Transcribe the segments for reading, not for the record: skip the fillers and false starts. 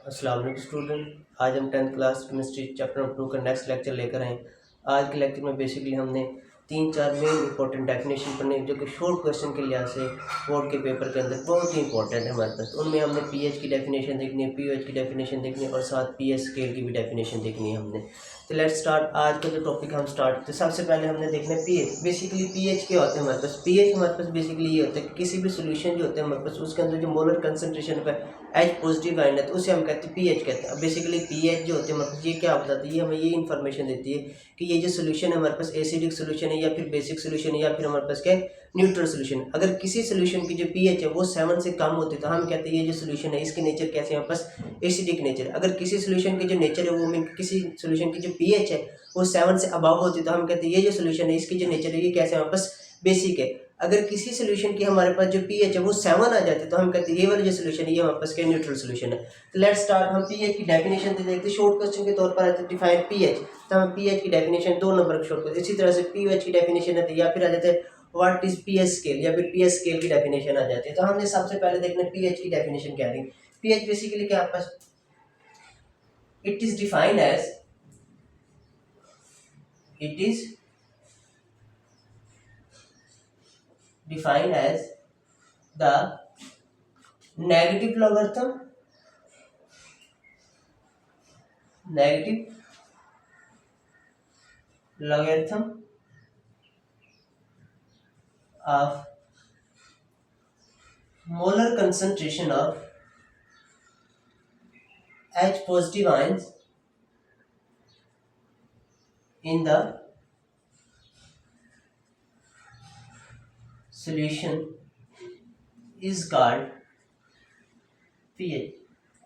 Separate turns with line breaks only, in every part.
अस्सलाम वालेकुम स्टूडेंट। आज हम 10th class chemistry chapter number 2 का नेक्स्ट लेक्चर लेकर आए। आज के लेक्चर में बेसिकली हमने 3-4 मेन इंपॉर्टेंट डेफिनेशन पढ़ने जो कि शॉर्ट क्वेश्चन के लिहाज से बोर्ड के पेपर के अंदर बहुत ही इंपॉर्टेंट है हमारे पास। उनमें हमने पीएच की डेफिनेशन देखनी है, पीओएच की डेफिनेशन देखनी है और साथ पीएस स्केल की भी डेफिनेशन देखनी है हमने। तो लेट्स स्टार्ट। आज का जो टॉपिक हम स्टार्ट, तो सबसे पहले हमने देखना है पीएच। बेसिकली पीएच क्या होता है हमारे पास? पीएच हमारे पास बेसिकली ये होता है कि किसी भी सोल्यूशन जो होते हैं हमारे पास उसके अंदर जो मोलर कंसंट्रेशन का एच पॉजिटिव आयन है तो उसे हम कहते हैं पीएच कहते हैं। अब बेसिकली पीएच जो होते हैं मतलब ये क्या बताती है? ये हमें ये इन्फॉर्मेशन देती है कि ये जो सोल्यूशन है हमारे पास एसिडिक सोल्यूशन है या फिर बेसिक सोल्यूशन है या फिर हमारे पास क्या है न्यूट्रल सोल्यूशन। अगर किसी सोल्यूशन की जो पीएच है वो 7 से कम होती है तो हम कहते हैं ये जो सोल्यूशन है इसके नेचर कैसे है हमारे पास एसिडिक नेचर। अगर किसी सोल्यूशन की जो नेचर है वो मीन किसी सोल्यूशन की जो पीएच है वो 7 से अबव होती है तो हम कहते हैं ये जो सोल्यूशन है इसकी जो नेचर है ये कैसे हमारे पास बेसिक है। अगर किसी सोल्यूशन की हमारे पास जो पीएच है वो 7 आ जाती है तो हम कहते हैं ये वाला जो सोल्यूशन है ये हमारे पास क्या न्यूट्रल सोल्यूशन है। तो लेट्स स्टार्ट। हम पीएच की डेफिनेशन देखते हैं। शॉर्ट क्वेश्चन के तौर पर आते हैं डिफाइन पीएच, तो हम पीएच की डेफिनेशन 2 नंबर का शॉर्ट क्वेश्चन। इसी तरह से पीएच की डेफिनेशन आती है या फिर आ जाते हैं व्हाट इज पीएच स्केल या फिर पीएच स्केल की डेफिनेशन आ जाती है। तो हमने सबसे पहले देखना है पीएच की डेफिनेशन क्या है। पीएच बेसिकली क्या आपके पास it is defined as it is defined as the negative logarithm of molar concentration of H positive ions in the solution is called pH।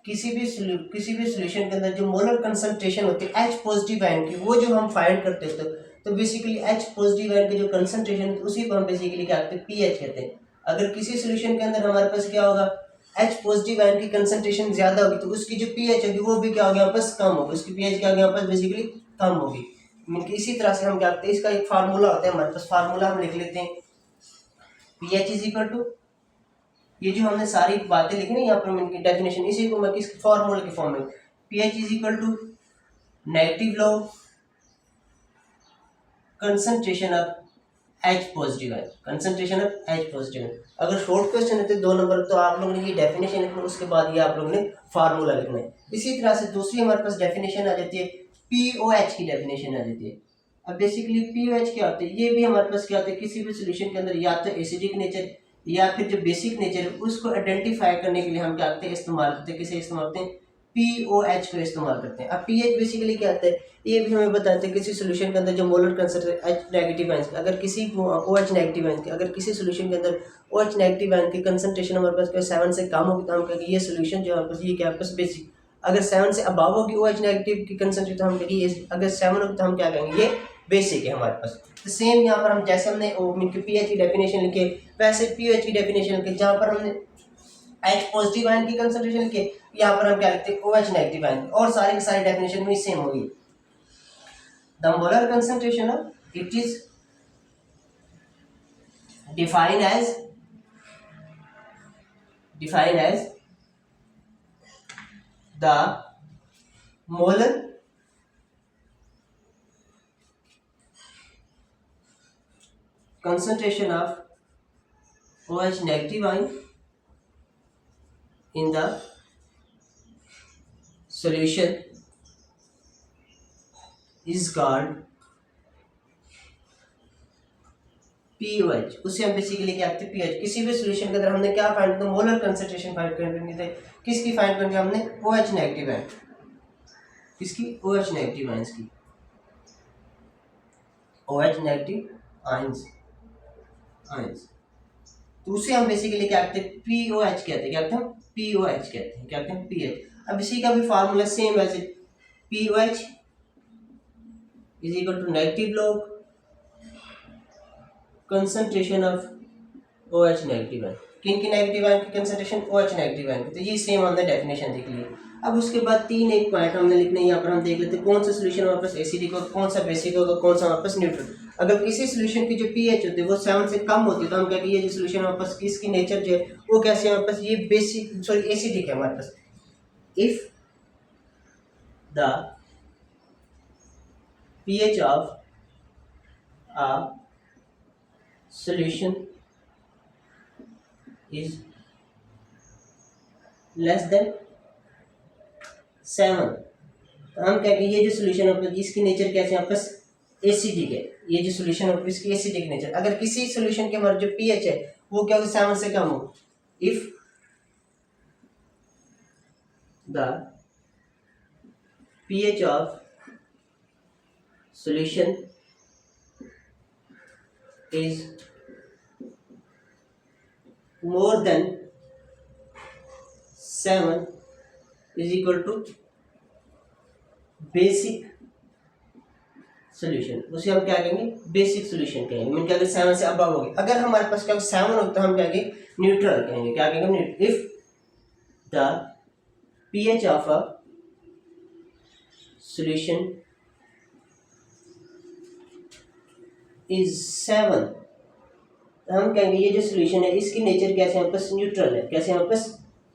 किसी भी सॉल्यूशन के अंदर जो मोलर कंसंट्रेशन होती है H पॉजिटिव आयन की वो जो हम फाइंड करते हैं तो बेसिकली H पॉजिटिव आयन की जो कंसंट्रेशन उसी को हम बेसिकली क्या कहते हैं पीएच कहते हैं। अगर किसी सॉल्यूशन के अंदर हमारे पास क्या होगा H पॉजिटिव आयन की कंसंट्रेशन ज्यादा होगी तो उसकी जो पीएच होगी वो भी क्या होगी यहाँ पर कम होगी, उसकी पीएच क्या होगी यहाँ पर बेसिकली कम होगी। इसी तरह से हम क्या करते हैं इसका एक फार्मूला होता है हमारे पास, फार्मूला हम लिख लेते हैं पीएच इज इक्वल टू, ये जो हमने सारी बातें लिखी ना यहाँ पर इनकी डेफिनेशन इसी को मैं किस फार्मूला के फॉर्म में pH is equal to negative log concentration of H positive है, कंसंट्रेशन ऑफ एच पॉजिटिव है। अगर शॉर्ट क्वेश्चन है तो 2 नंबर तो आप लोगों ने ये डेफिनेशन लिखना है, उसके बाद ये आप लोगों ने फार्मूला लिखना है। इसी तरह से दूसरी हमारे पास डेफिनेशन आ जाती है पीओएच की डेफिनेशन आ जाती है। अब बेसिकली पीओएच क्या होता है? ये भी हमारे पास क्या होता है किसी भी सोल्यूशन के अंदर या तो एसिडिक नेचर या फिर जो बेसिक नेचर है उसको आइडेंटिफाई करने के लिए हम क्या करते हैं इस्तेमाल करते हैं, किसे इस्तेमाल करते हैं पीओएच को इस्तेमाल करते हैं। अब पीएच बेसिकली क्या होता है ये भी हमें बताते हैं किसी सोल्यूशन के अंदर जो molar concentration H negative ions अगर किसी ओएच नेगेटिव आयंस अगर किसी सोल्यूशन के अंदर ओएच नेगेटिव आयन की कंसंट्रेशन हमारे पास 7 से कम होगी तो हम कहेंगे ये सोल्यूशन जो हमारे पास ये क्या आपके पास बेसिक। अगर 7 से अबव होगी ओएच नेगेटिव की कंसंट्रेशन तो हम कहेंगे अगर 7 होगी तो हम क्या कहेंगे ये बेसिक है हमारे पास। तो सेम यहाँ पर हम जैसे हमने पीएच की डेफिनेशन लिखे वैसे पीओएच की डेफिनेशन लिखे, जहाँ पर हमने एच पॉजिटिव आयन की कंसंट्रेशन लिखे यहाँ पर हम क्या लिखते हैं ओएच नेगेटिव आयन, और सारी की सारी डेफिनेशन में सेम होगी। The molar concentration of it is defined as the molar concentration of OH negative ion in the solution is called pOH. उसे हम बेसिकली क्या कहते हैं पीएच। किसी भी सॉल्यूशन के अंदर हमने क्या फाइंड किया मोलर कंसंट्रेशन फाइंड करनी थी, किसकी फाइंड करनी हमने ओएच नेगेटिव आयन, किसकी ओएच नेगेटिव आयंस की, ओएच नेगेटिव आयंस तो उसे हम बेसिकली क्या कहते हैं पीओएच कहते हैं, क्या कहते हैं पीओएच कहते हैं, क्या कहते हैं पीएच। अब इसी का भी फार्मूला सेम है pOH is equal to negative log concentration of OH negative ion. किन की नेगेटिव आयन की कंसंट्रेशन OH नेगेटिव आयन की, तो ये सेम हमने डेफिनेशन देख ली। अब उसके बाद 3 एक पॉइंट हमने लिखने यहाँ पर हम देख लेते हैं कौन सा सोल्यूशन हमारे पास एसिडिक होगा, कौन सा बेसिक होगा, कौन सा हमारे पास न्यूट्रल। अगर किसी सोल्यूशन की जो पीएच होती है वो 7 से कम होती है तो हम कहेंगे ये जो सोल्यूशन हमारे पास इसकी नेचर जो है वो कैसे हमारे पास ये बेसिक एसिडिक है हमारे पास। If the pH of a solution is less than 7। तो हम क्या ये जो सोल्यूशन है इसकी नेचर कैसे है आपस एसिडिक है। ये जो सोल्यूशन है इसकी एसिडिक नेचर, अगर किसी सोल्यूशन के हमारा जो पीएच है वो क्या हो 7 से कम हो, if the pH of solution is more than 7 is equal to basic solution. उसे हम क्या कहेंगे बेसिक सोल्यूशन कहेंगे। मीन क्या 7 से अबव होगी। अगर हमारे पास क्या 7 हो तो हम क्या कहेंगे न्यूट्रल कहेंगे। क्या कहेंगे if the pH of a solution is 7, तो हम कहेंगे ये जो सोल्यूशन है इसकी नेचर कैसे हमारे पास न्यूट्रल है। कैसे हमारे पास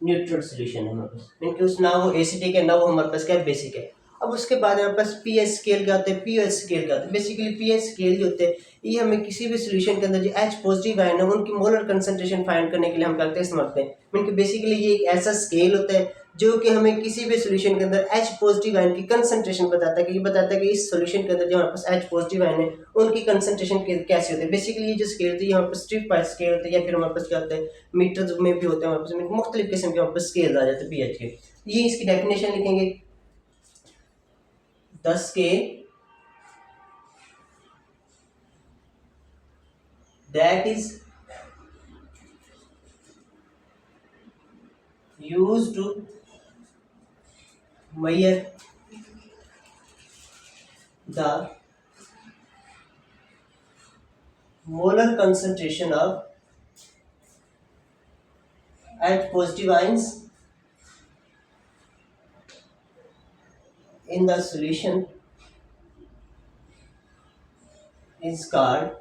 न्यूट्रल सोल्यूशन है हमारे पास, मीन कि उस ना वो एसिडिक है ना वो हमारे पास क्या बेसिक है। अब उसके बाद हमारे पास पीएच स्केल क्या होते हैं, पीएच स्केल क्या होते हैं। बेसिकली पीएच स्केल जो होते हैं ये हमें किसी भी सोल्यूशन के अंदर जो H पॉजिटिव आयन है उनकी मोलर कंसंट्रेशन फाइंड करने के लिए हम क्या करते हैं इस्तेमाल करते हैं। मीन कि बेसिकली ये एक ऐसा स्केल होता है जो कि हमें किसी भी सोल्यूशन के अंदर H पॉजिटिव आयन की कंसंट्रेशन बताता है कि ये बताता है कि इस सोल्यूशन के अंदर जो हमारे पास H पॉजिटिव आयन है उनकी कंसंट्रेशन कैसे होते हैं। बेसिकली ये जो स्केल होती है हमारे पास स्ट्रिप पाइप स्केल होता है या फिर हमारे पास क्या होता है मीटर में भी होता है हमारे पास मुख्तलिफ किस्म के हमारे पास स्केल आ जाते हैं पीएच के। ये इसकी डेफिनेशन लिखेंगे the scale that is used to measure the molar concentration of H positive ions in the solution is called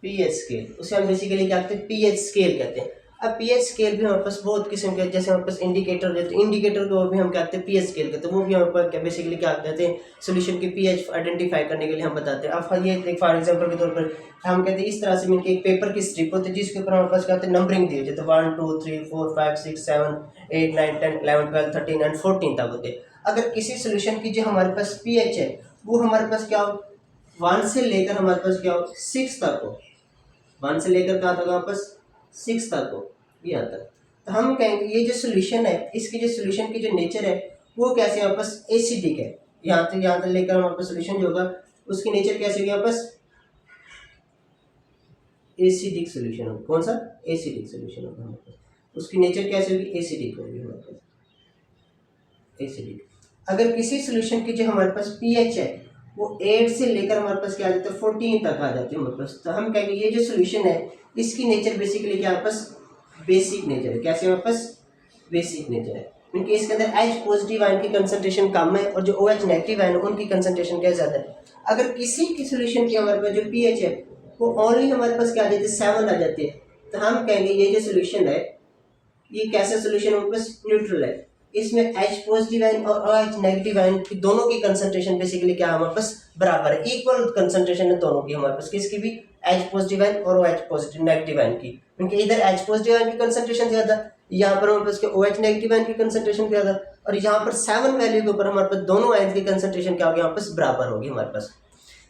pH scale। उसे हम बेसिकली क्या कहते हैं pH scale कहते हैं। अब pH scale भी हमारे पास बहुत किस्म के, जैसे हमारे पास इंडिकेटर रहते हैं, इंडिकेटर को भी हम क्या कहते हैं pH scale कहते हैं। वो भी हमारे पास क्या बेसिकली क्या कहते हैं सोल्यूशन की pH आइडेंटिफाई करने के लिए हम बताते हैं। अब ये एक फॉर एग्जांपल के तौर पर हम कहते हैं इस तरह से मिलकर एक पेपर की स्ट्रिप होती है जिसके ऊपर हमारे पास क्या होते हैं नंबरिंग दी होती है। तो 1 2 3 4 5 6 7 8 9 10 11 12 13 एंड 14 तक होते हैं। अगर किसी सोल्यूशन की जो हमारे पास pH है वो हमारे पास क्या हो 1 से लेकर हमारे पास क्या हो 6 तक हो, 1 से लेकर कहाँ तक हमारे पास 6 तक हो यहाँ तक, तो हम कहेंगे ये जो सोल्यूशन है इसकी जो सोल्यूशन की जो नेचर है वो कैसे हमारे पास एसिडिक है। यहाँ तक लेकर हमारे पास सोल्यूशन जो होगा उसकी नेचर कैसे होगी हमारे पास एसिडिक सोल्यूशन होगा। कौन सा एसिडिक सोल्यूशन होगा हमारे पास, उसकी नेचर कैसे होगी एसिडिक होगी हमारे पास एसिडिक। अगर किसी सोल्यूशन की जो हमारे पास पीएच है वो 8 से लेकर हमारे पास क्या आ जाता है 14 तक आ जाती है हमारे पास, तो हम कहेंगे ये जो सोल्यूशन है इसकी नेचर बेसिकली क्या हमारे पास बेसिक नेचर है। कैसे हमारे पास बेसिक नेचर है, क्योंकि इसके अंदर H पॉजिटिव आयन की कंसंट्रेशन कम है और जो OH नेगेटिव आयन है उनकी कंसंट्रेशन क्या ज़्यादा है। अगर किसी की सोल्यूशन की हमारे पास जो पीएच है वो ओनली हमारे पास क्या आ जाती है 7 आ जाती है, तो हम कहेंगे ये जो सोल्यूशन है ये कैसा सोल्यूशन हमारे पास न्यूट्रल है। इसमें H पॉजिटिव आयन और OH नेगेटिव आयन की दोनों की कंसंट्रेशन बेसिकली क्या हमारे पास बराबर है, इक्वल कंसंट्रेशन है दोनों की हमारे पास, किसकी भी H पॉजिटिव आयन और OH पॉजिटिव नेगेटिव आयन की। क्योंकि इधर H पॉजिटिव आयन की कंसंट्रेशन ज़्यादा, यहाँ पर हमारे पास OH नेगेटिव आयन की कंसंट्रेशन ज़्यादा, और यहाँ पर 7 वैल्यू के ऊपर हमारे पास दोनों आयन की कंसंट्रेशन क्या होगी हमारे पास बराबर होगी हमारे पास।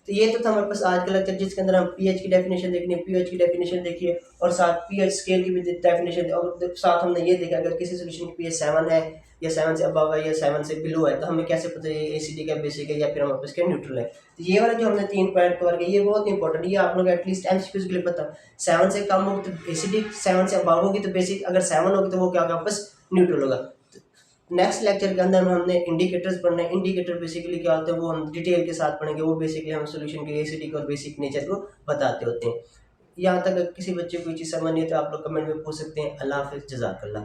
तो ये तो था हमारे पास आज का लेक्चर जिसके अंदर हम पीएच की डेफिनेशन देखनी है, पीएच की डेफिनेशन देखिए और साथ पीएच स्केल की भी डेफिनेशन, और साथ हमने ये देखा अगर किसी सोल्यूशन की पीएच 7 है या 7 से अबव है या 7 से बिलो है तो हमें कैसे पता है एसिडिक है बेसिक है या फिर हमारे पास क्या न्यूट्रल है। तो ये वाला जो हमने 3 पॉइंट कवर किया ये बहुत इंपॉर्टेंट, ये आप लोग एटलीस्ट एमसीक्यूज के लिए पता 7 से कम होगी तो एसिडिक, 7 से अबव होगी तो बेसिक, अगर 7 होगी तो वो क्या होगा बस न्यूट्रल होगा। नेक्स्ट लेक्चर के अंदर हमने इंडिकेटर्स पढ़ना है, इंडिकेटर बेसिकली क्या होते हैं वो हम डिटेल के साथ पढ़ेंगे, वो बेसिकली हम सोल्यूशन के एसिडिक और बेसिक नेचर को बताते होते हैं। यहाँ तक किसी बच्चे को कोई चीज़ समझ नहीं है तो आप लोग कमेंट में पूछ सकते हैं। अल्लाह हाफिज़, जज़ाकल्लाह।